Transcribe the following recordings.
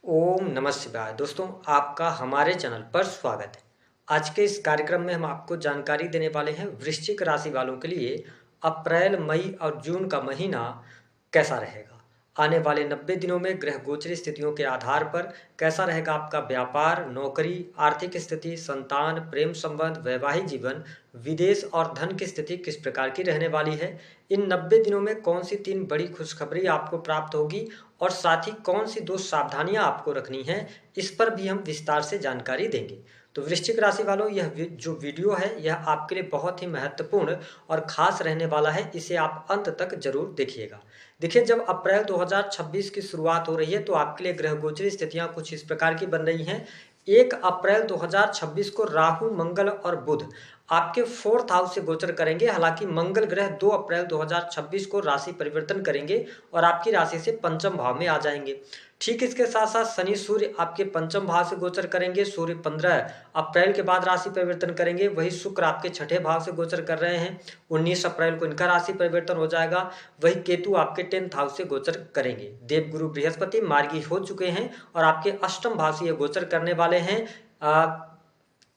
ओम नमः शिवाय। दोस्तों, आपका हमारे चैनल पर स्वागत है। आज के इस कार्यक्रम में हम आपको जानकारी देने वाले हैं वृश्चिक राशि वालों के लिए अप्रैल, मई और जून का महीना कैसा रहेगा। आने वाले 90 दिनों में ग्रह गोचरी स्थितियों के आधार पर कैसा रहेगा आपका व्यापार, नौकरी, आर्थिक स्थिति, संतान, प्रेम संबंध, वैवाहिक जीवन, विदेश और धन की स्थिति किस प्रकार की रहने वाली है। इन 90 दिनों में कौन सी 3 बड़ी खुशखबरी आपको प्राप्त होगी और साथ ही कौन सी 2 सावधानियां आपको रखनी है, इस पर भी हम विस्तार से जानकारी देंगे। तो वृश्चिक राशि वालों, यह जो वीडियो है यह आपके लिए बहुत ही महत्वपूर्ण और खास रहने वाला है। इसे आप अंत तक जरूर देखिएगा। देखिए, जब अप्रैल 2026 की शुरुआत हो रही है तो आपके लिए ग्रह गोचरी स्थितियां कुछ इस प्रकार की बन रही हैं। 1 अप्रैल 2026 को राहु, मंगल और बुध आपके 4th हाउस से गोचर करेंगे। हालांकि मंगल ग्रह 2 अप्रैल 2026 को राशि परिवर्तन करेंगे और आपकी राशि से पंचम भाव में आ जाएंगे। ठीक इसके साथ साथ शनि, सूर्य आपके पंचम भाव से गोचर करेंगे। सूर्य 15 अप्रैल के बाद राशि परिवर्तन करेंगे। वही शुक्र आपके छठे भाव से गोचर कर रहे हैं। 19 अप्रैल को इनका राशि परिवर्तन हो जाएगा। वही केतु आपके 10th हाउस से गोचर करेंगे। देवगुरु बृहस्पति मार्गी हो चुके हैं और आपके अष्टम भाव से ये गोचर करने वाले हैं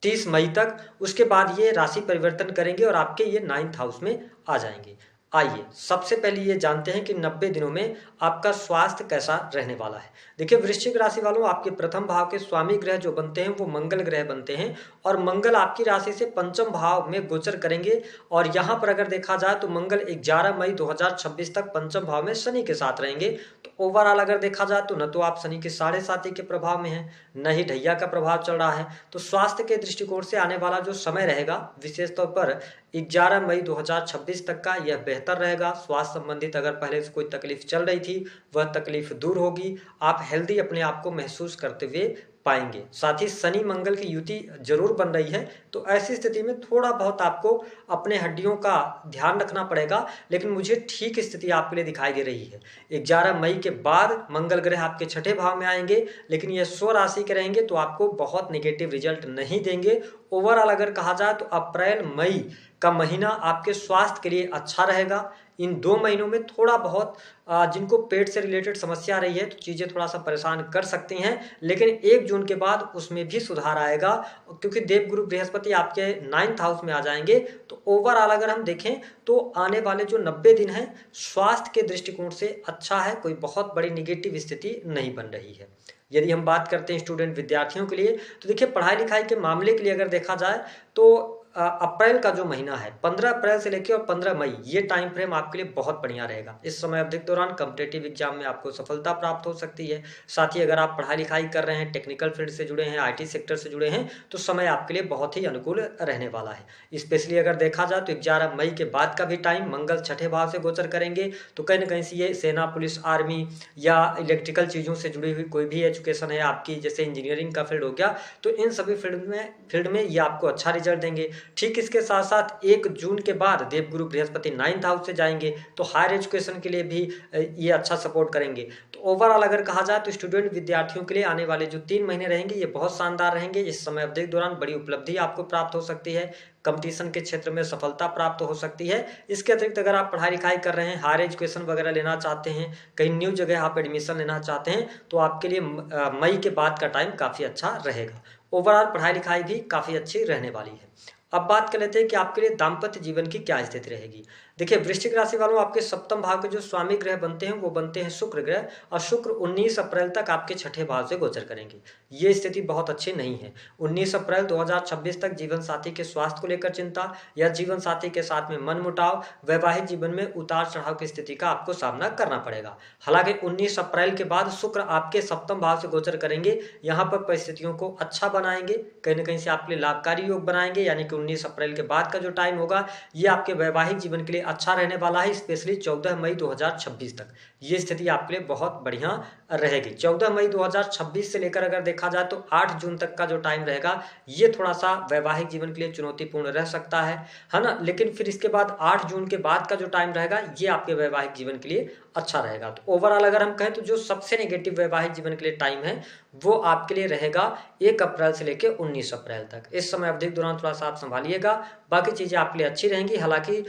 30 मई तक। उसके बाद ये राशि परिवर्तन करेंगे और आपके ये 9th हाउस में आ जाएंगे। आइए सबसे पहले ये जानते हैं कि 90 दिनों में आपका स्वास्थ्य कैसा रहने वाला है। देखिए, वृश्चिक राशि वालों, आपके प्रथम भाव के स्वामी ग्रह जो बनते हैं वो मंगल ग्रह बनते हैं और मंगल आपकी राशि से पंचम भाव में गोचर करेंगे। और यहाँ पर अगर देखा जाए तो मंगल 11 मई 2026 तक पंचम भाव में शनि के साथ रहेंगे। तो ओवरऑल अगर देखा जाए तो न तो आप शनि के 7.5 के प्रभाव में हैं, न ही ढैया का प्रभाव चल रहा है। तो स्वास्थ्य के दृष्टिकोण से आने वाला जो समय रहेगा विशेष तौर पर 11 मई 2026 तक का, यह बेहतर रहेगा। स्वास्थ्य संबंधित अगर पहले से कोई तकलीफ चल रही थी वह तकलीफ दूर होगी। आप हेल्दी अपने आप को महसूस करते हुए पाएंगे। साथ ही शनि मंगल की युति जरूर बन रही है, तो ऐसी स्थिति में थोड़ा बहुत आपको अपने हड्डियों का ध्यान रखना पड़ेगा, लेकिन मुझे ठीक स्थिति आपके लिए दिखाई दे रही है। 11 मई के बाद मंगल ग्रह आपके छठे भाव में आएंगे, लेकिन ये स्व राशि के रहेंगे तो आपको बहुत नेगेटिव रिजल्ट नहीं देंगे। ओवरऑल अगर कहा जाए तो अप्रैल मई का महीना आपके स्वास्थ्य के लिए अच्छा रहेगा। इन 2 महीनों में थोड़ा बहुत जिनको पेट से रिलेटेड समस्या रही है तो चीज़ें थोड़ा सा परेशान कर सकती हैं, लेकिन 1 जून के बाद उसमें भी सुधार आएगा क्योंकि देवगुरु बृहस्पति आपके 9th हाउस में आ जाएंगे। तो ओवरऑल अगर हम देखें तो आने वाले जो 90 दिन हैं स्वास्थ्य के दृष्टिकोण से अच्छा है। कोई बहुत बड़ी निगेटिव स्थिति नहीं बन रही है। यदि हम बात करते हैं स्टूडेंट विद्यार्थियों के लिए, तो देखिए, पढ़ाई लिखाई के मामले के लिए अगर देखा जाए तो अप्रैल का जो महीना है 15 अप्रैल से लेकर और 15 मई, ये टाइम फ्रेम आपके लिए बहुत बढ़िया रहेगा। इस समय अवधि के दौरान कॉम्पिटिटिव एग्जाम में आपको सफलता प्राप्त हो सकती है। साथ ही अगर आप पढ़ाई लिखाई कर रहे हैं, टेक्निकल फील्ड से जुड़े हैं, IT सेक्टर से जुड़े हैं, तो समय आपके लिए बहुत ही अनुकूल रहने वाला है। स्पेशली अगर देखा जाए तो 11 मई के बाद का भी टाइम मंगल छठे भाव से गोचर करेंगे, तो कहीं ना कहीं से ये सेना, पुलिस, आर्मी या इलेक्ट्रिकल चीज़ों से जुड़ी हुई कोई भी एजुकेशन है आपकी, जैसे इंजीनियरिंग का फील्ड हो गया, तो इन सभी फील्ड में ये आपको अच्छा रिजल्ट देंगे। ठीक इसके साथ साथ 1 जून के बाद देवगुरु बृहस्पति 9th हाउस से जाएंगे तो हायर एजुकेशन के लिए भी ये अच्छा सपोर्ट करेंगे। तो ओवरऑल अगर कहा जाए तो स्टूडेंट विद्यार्थियों के लिए आने वाले जो 3 महीने रहेंगे ये बहुत शानदार रहेंगे। इस समय अवधि के दौरान बड़ी उपलब्धि आपको प्राप्त हो सकती है। कंपटीशन के क्षेत्र में सफलता प्राप्त हो सकती है। इसके अतिरिक्त अगर आप पढ़ाई लिखाई कर रहे हैं, हायर एजुकेशन वगैरह लेना चाहते हैं, कहीं न्यू जगह आप एडमिशन लेना चाहते हैं, तो आपके लिए मई के बाद का टाइम काफ़ी अच्छा रहेगा। ओवरऑल पढ़ाई लिखाई भी काफ़ी अच्छी रहने वाली है। अब बात कर लेते हैं कि आपके लिए दाम्पत्य जीवन की क्या स्थिति रहेगी। देखिए, वृश्चिक राशि वालों, आपके सप्तम भाव के जो स्वामी ग्रह बनते हैं वो बनते हैं शुक्र ग्रह, और शुक्र 19 अप्रैल तक आपके छठे भाव से गोचर करेंगे। ये स्थिति बहुत अच्छी नहीं है। 19 अप्रैल 2026 तक जीवन साथी के स्वास्थ्य को लेकर चिंता या जीवन साथी के साथ में मनमुटाव, वैवाहिक जीवन में उतार चढ़ाव की स्थिति का आपको सामना करना पड़ेगा। हालांकि 19 अप्रैल के बाद शुक्र आपके सप्तम भाव से गोचर करेंगे, यहाँ पर परिस्थितियों को अच्छा बनाएंगे, कहीं ना कहीं से आपके लिए लाभकारी योग बनाएंगे। यानी कि 19 अप्रैल के बाद का जो टाइम होगा ये आपके वैवाहिक जीवन के लिए अच्छा रहने वाला है। स्पेशली 14 मई 2026 तक ये स्थिति आपके लिए बहुत बढ़िया रहेगी। 14 मई 2026 से लेकर अगर देखा जाए तो 8 जून तक का जो टाइम रहेगा ये थोड़ा सा वैवाहिक जीवन के लिए चुनौतीपूर्ण रह सकता है ना। लेकिन फिर इसके बाद 8 जून के बाद का जो टाइम रहेगा ये आपके वैवाहिक जीवन के लिए अच्छा रहेगा। तो ओवरऑल अगर हम कहें तो जो सबसे नेगेटिव वैवाहिक जीवन के लिए टाइम है वो आपके लिए रहेगा 1 अप्रैल से लेकर 19 अप्रैल तक। इस समय अवधि के दौरान थोड़ा सा आप संभालिएगा, बाकी चीज़ें आपके लिए अच्छी रहेंगी। हालांकि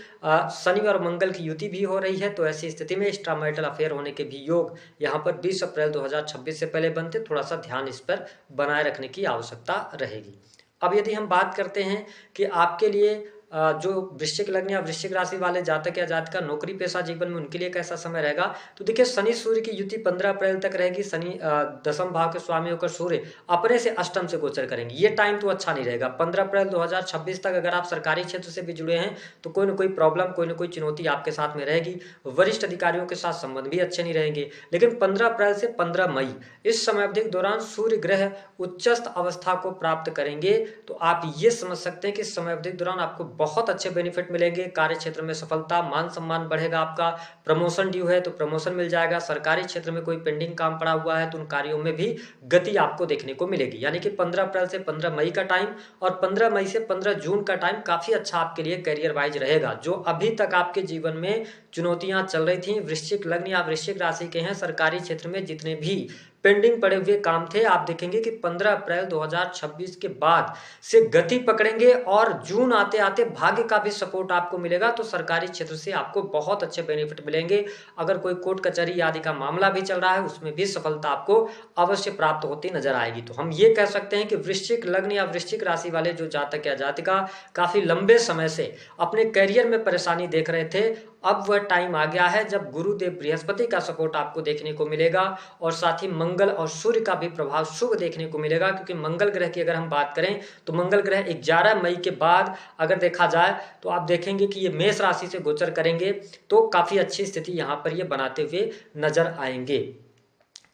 शनि और मंगल की युति भी हो रही है, तो ऐसी स्थिति में एक्स्ट्रा मैरिटल अफेयर होने के भी योग यहाँ पर 20 अप्रैल 2026 से पहले बनते, थोड़ा सा ध्यान इस पर बनाए रखने की आवश्यकता रहेगी। अब यदि हम बात करते हैं कि आपके लिए जो वृश्चिक लग्न या वृश्चिक राशि वाले जातक या जातिका नौकरी पेशा जीवन में उनके लिए कैसा समय रहेगा, तो देखिए शनि सूर्य की युति 15 अप्रैल तक रहेगी। शनि दसम भाव के स्वामी होकर सूर्य अपने से अष्टम से गोचर करेंगे। ये टाइम तो अच्छा नहीं रहेगा। 15 अप्रैल 2026 तक अगर आप सरकारी क्षेत्र से भी जुड़े हैं तो कोई ना कोई प्रॉब्लम, कोई ना कोई चुनौती आपके साथ में रहेगी। वरिष्ठ अधिकारियों के साथ संबंध भी अच्छे नहीं रहेंगे। लेकिन 15 अप्रैल से 15 मई इस समय अवधि के दौरान सूर्य ग्रह उच्चस्थ अवस्था को प्राप्त करेंगे। तो आप ये समझ सकते हैं कि इस समय अवधि के दौरान आपको बहुत अच्छे बेनिफिट मिलेंगे। कार्य क्षेत्र में सफलता, मान सम्मान बढ़ेगा आपका। प्रमोशन ड्यू है तो प्रमोशन मिल जाएगा। सरकारी क्षेत्र में कोई पेंडिंग काम पड़ा हुआ है तो उन कार्यों में भी गति आपको देखने को मिलेगी। यानी कि 15 अप्रैल से 15 मई का टाइम और 15 मई से 15 जून का टाइम काफी अच्छा आपके लिए करियर वाइज रहेगा। जो अभी तक आपके जीवन में चुनौतियां चल रही थी, वृश्चिक लग्न या वृश्चिक राशि के हैं, सरकारी क्षेत्र में जितने भी पेंडिंग पड़े हुए काम थे, आप देखेंगे कि 15 अप्रैल 2026 के बाद से गति पकड़ेंगे और जून आते आते भाग्य का भी सपोर्ट आपको मिलेगा। तो सरकारी क्षेत्र से आपको बहुत अच्छे बेनिफिट मिलेंगे। अगर कोई कोर्ट कचहरी आदि का मामला भी चल रहा है उसमें भी सफलता आपको अवश्य प्राप्त होती नजर आएगी। तो हम ये कह सकते हैं कि वृश्चिक लग्न या वृश्चिक राशि वाले जो जातक या जातिका काफी लंबे समय से अपने करियर में परेशानी देख रहे थे, अब वह टाइम आ गया है जब गुरुदेव बृहस्पति का सपोर्ट आपको देखने को मिलेगा और साथ ही मंगल और सूर्य का भी प्रभाव शुभ देखने को मिलेगा। क्योंकि मंगल ग्रह की अगर हम बात करें तो मंगल ग्रह 11 मई के बाद अगर देखा जाए तो आप देखेंगे कि ये मेष राशि से गोचर करेंगे तो काफी अच्छी स्थिति यहाँ पर ये बनाते हुए नजर आएंगे।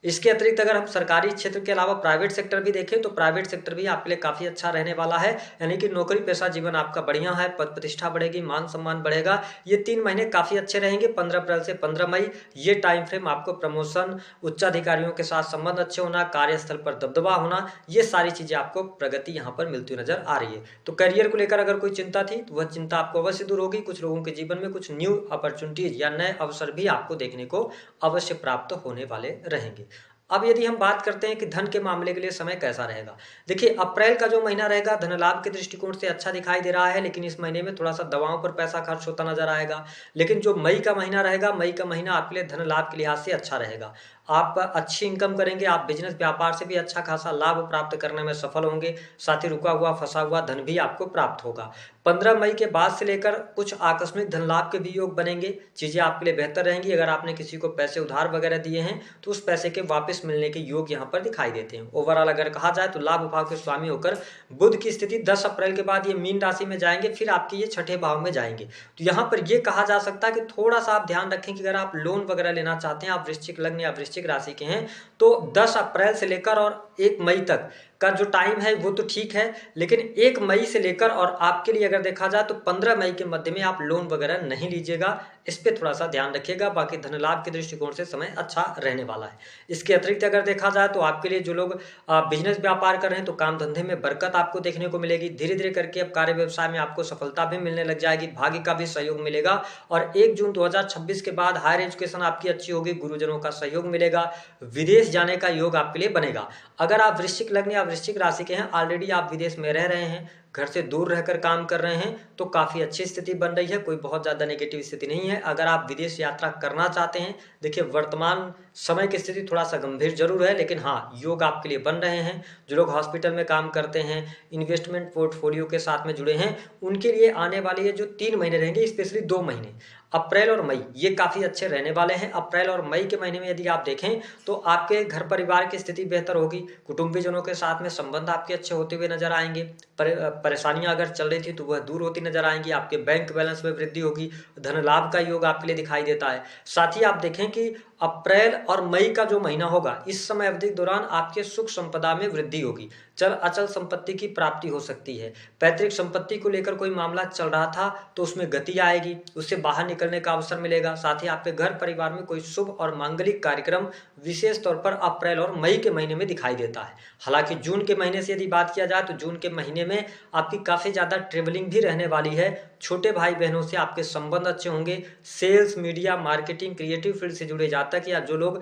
इसके अतिरिक्त अगर हम सरकारी क्षेत्र के अलावा प्राइवेट सेक्टर भी देखें तो प्राइवेट सेक्टर भी आपके लिए काफी अच्छा रहने वाला है। यानी कि नौकरी पेशा जीवन आपका बढ़िया है, पद प्रतिष्ठा बढ़ेगी, मान सम्मान बढ़ेगा। ये 3 महीने काफी अच्छे रहेंगे। 15 अप्रैल से 15 मई ये टाइम फ्रेम आपको प्रमोशन, उच्चाधिकारियों के साथ संबंध अच्छे होना, कार्यस्थल पर दबदबा होना, ये सारी चीजें आपको प्रगति यहाँ पर मिलती नजर आ रही है। तो करियर को लेकर अगर कोई चिंता थी तो वह चिंता आपको अवश्य दूर होगी। कुछ लोगों के जीवन में कुछ न्यू अपॉर्चुनिटीज या नए अवसर भी आपको देखने को अवश्य प्राप्त होने वाले रहेंगे। अब यदि हम बात करते हैं कि धन के मामले के लिए समय कैसा रहेगा, देखिए अप्रैल का जो महीना रहेगा धन लाभ के दृष्टिकोण से अच्छा दिखाई दे रहा है। लेकिन इस महीने में थोड़ा सा दवाओं पर पैसा खर्च होता नजर आएगा। लेकिन जो मई का महीना रहेगा, मई का महीना आपके लिए धन लाभ के लिहाज से अच्छा रहेगा। आप अच्छी इनकम करेंगे, आप बिजनेस व्यापार से भी अच्छा खासा लाभ प्राप्त करने में सफल होंगे। साथ ही रुका हुआ फंसा हुआ धन भी आपको प्राप्त होगा। 15 मई के बाद से लेकर कुछ आकस्मिक धन लाभ के भी योग बनेंगे। चीजें आपके लिए बेहतर रहेंगी। अगर आपने किसी को पैसे उधार वगैरह दिए हैं तो उस पैसे के वापस मिलने के योग यहाँ पर दिखाई देते हैं। ओवरऑल अगर कहा जाए तो लाभ भाव के स्वामी होकर बुध की स्थिति 10 अप्रैल के बाद ये मीन राशि में जाएंगे, फिर आपके ये छठे भाव में जाएंगे। तो यहाँ पर यह कहा जा सकता है कि थोड़ा सा आप ध्यान रखें कि अगर आप लोन वगैरह लेना चाहते हैं, आप वृश्चिक लग्न या वृश्चिक राशि के हैं, तो 10 अप्रैल से लेकर और 1 मई तक का जो टाइम है वो तो ठीक है। लेकिन 1 मई से लेकर और आपके लिए अगर देखा जाए तो 15 मई के मध्य में आप लोन वगैरह नहीं लीजिएगा। इस पे थोड़ा सा ध्यान रखिएगा। बाकी धन लाभ के दृष्टिकोण से समय अच्छा रहने वाला है। इसके अतिरिक्त अगर देखा जाए तो आपके लिए जो लोग बिजनेस व्यापार कर रहे हैं तो काम धंधे में बरकत आपको देखने को मिलेगी। धीरे धीरे करके अब कार्य व्यवसाय में आपको सफलता भी मिलने लग जाएगी। भाग्य का भी सहयोग मिलेगा। और 1 जून 2026 के बाद हायर एजुकेशन आपकी अच्छी होगी, गुरुजनों का सहयोग मिलेगा, विदेश जाने का योग आपके लिए बनेगा। अगर आप वृश्चिक लग्न या वृश्चिक राशि के हैं, ऑलरेडी आप विदेश में रह रहे हैं, घर से दूर रहकर काम कर रहे हैं, तो काफ़ी अच्छी स्थिति बन रही है। कोई बहुत ज़्यादा नेगेटिव स्थिति नहीं है। अगर आप विदेश यात्रा करना चाहते हैं, देखिए वर्तमान समय की स्थिति थोड़ा सा गंभीर जरूर है, लेकिन हाँ योग आपके लिए बन रहे हैं। जो लोग हॉस्पिटल में काम करते हैं, इन्वेस्टमेंट पोर्टफोलियो के साथ में जुड़े हैं, उनके लिए आने वाले ये जो 3 महीने रहेंगे, स्पेशली 2 महीने अप्रैल और मई, ये काफ़ी अच्छे रहने वाले हैं। अप्रैल और मई के महीने में यदि आप देखें तो आपके घर परिवार की स्थिति बेहतर होगी। कुटुंबीजनों के साथ में संबंध आपके अच्छे होते हुए नजर आएंगे। परेशानियां अगर चल रही थी तो वह दूर होती नजर आएंगी। आपके बैंक बैलेंस में वृद्धि होगी। धन लाभ का योग आपके लिए दिखाई देता है। साथ ही आप देखें कि अप्रैल और मई का जो महीना होगा, इस समय अवधि के दौरान आपके सुख संपदा में वृद्धि होगी। चल अचल संपत्ति की प्राप्ति हो सकती है। पैतृक संपत्ति को लेकर कोई मामला चल रहा था तो उसमें गति आएगी, उससे बाहर निकलने का अवसर मिलेगा। साथ ही आपके घर परिवार में कोई शुभ और मांगलिक कार्यक्रम विशेष तौर पर अप्रैल और मई के महीने में दिखाई देता है। हालांकि जून के महीने से यदि बात किया जाए तो जून के महीने में आपकी काफी ज्यादा ट्रेवलिंग भी रहने वाली है। छोटे भाई बहनों से आपके संबंध अच्छे होंगे। Sales, media, marketing, creative field से जुड़े जातक या जो लोग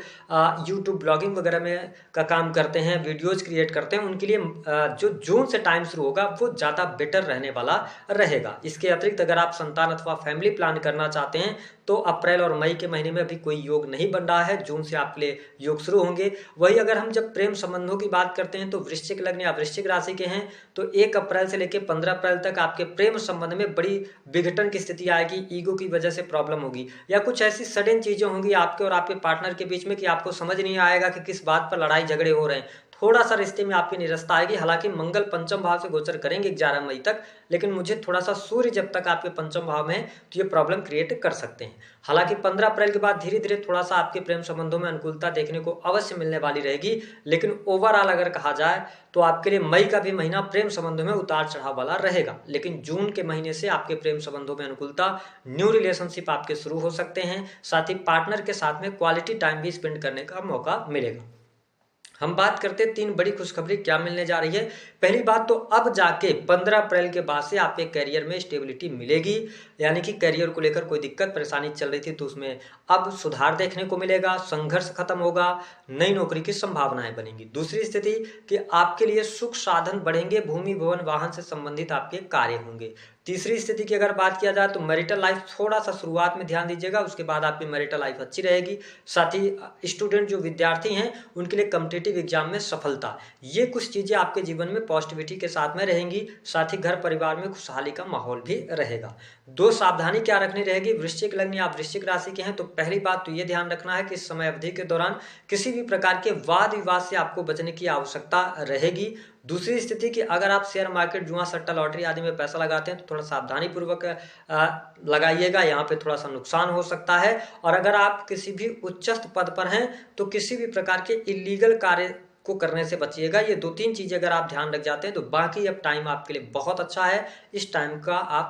यूट्यूब ब्लॉगिंग वगैरह में का काम करते हैं, वीडियोज क्रिएट करते हैं, उनके लिए जो जून से टाइम शुरू होगा वो ज़्यादा बेटर रहने वाला रहेगा। इसके अतिरिक्त अगर आप संतान अथवा फैमिली प्लान करना चाहते हैं तो अप्रैल और मई के महीने में अभी कोई योग नहीं बन रहा है। जून से आपके लिए योग शुरू होंगे। वही अगर हम जब प्रेम संबंधों की बात करते हैं तो वृश्चिक लग्न या वृश्चिक राशि के हैं तो 1 अप्रैल से लेकर 15 अप्रैल तक आपके प्रेम संबंध में बड़ी विघटन की स्थिति आएगी। ईगो की वजह से प्रॉब्लम होगी या कुछ ऐसी सडन चीजें होंगी आपके और आपके पार्टनर के बीच में कि आपको समझ नहीं आएगा कि किस बात पर लड़ाई झगड़े हो रहे हैं। थोड़ा सा रिश्ते में आपकी निरस्ता आएगी। हालांकि मंगल पंचम भाव से गोचर करेंगे 11 मई तक, लेकिन मुझे थोड़ा सा सूर्य जब तक आपके पंचम भाव में है तो ये प्रॉब्लम क्रिएट कर सकते हैं। हालांकि 15 अप्रैल के बाद धीरे धीरे थोड़ा सा आपके प्रेम संबंधों में अनुकूलता देखने को अवश्य मिलने वाली रहेगी। लेकिन ओवरऑल अगर कहा जाए तो आपके लिए मई का भी महीना प्रेम संबंधों में उतार चढ़ाव वाला रहेगा। लेकिन जून के महीने से आपके प्रेम संबंधों में अनुकूलता, न्यू रिलेशनशिप आपके शुरू हो सकते हैं। साथ ही पार्टनर के साथ में क्वालिटी टाइम भी स्पेंड करने का मौका मिलेगा। हम बात करते हैं 3 बड़ी खुशखबरी क्या मिलने जा रही है। पहली बात तो अब जाके 15 अप्रैल के बाद से आपके करियर में स्टेबिलिटी मिलेगी, यानी कि करियर को लेकर कोई दिक्कत परेशानी चल रही थी तो उसमें अब सुधार देखने को मिलेगा, संघर्ष खत्म होगा, नई नौकरी की संभावनाएं बनेंगी। दूसरी स्थिति कि आपके लिए सुख साधन बढ़ेंगे, भूमि भवन वाहन से संबंधित आपके कार्य होंगे। तीसरी स्थिति की अगर बात किया जाए तो मैरिटल लाइफ थोड़ा सा शुरुआत में ध्यान दीजिएगा, उसके बाद आपकी मैरिटल लाइफ अच्छी रहेगी। साथ ही स्टूडेंट जो विद्यार्थी हैं उनके लिए कॉम्पिटिटिव एग्जाम में सफलता, ये कुछ चीजें आपके जीवन में पॉजिटिविटी के साथ में रहेंगी। साथ ही घर परिवार में खुशहाली का माहौल भी रहेगा। 2 सावधानी क्या रखनी रहेगी। वृश्चिक लग्न या वृश्चिक राशि के हैं तो पहली बात तो ये ध्यान रखना है कि इस समय अवधि के दौरान किसी भी प्रकार के वाद विवाद से आपको बचने की आवश्यकता रहेगी। दूसरी स्थिति कि अगर आप शेयर मार्केट, जुआ, सट्टा, लॉटरी आदि में पैसा लगाते हैं तो थोड़ा सावधानी पूर्वक लगाइएगा, यहाँ पे थोड़ा सा नुकसान हो सकता है। और अगर आप किसी भी उच्चस्थ पद पर हैं तो किसी भी प्रकार के इलीगल कार्य को करने से बचिएगा। ये 2-3 चीजें अगर आप ध्यान रख जाते हैं तो बाकी अब टाइम आपके लिए बहुत अच्छा है। इस टाइम का आप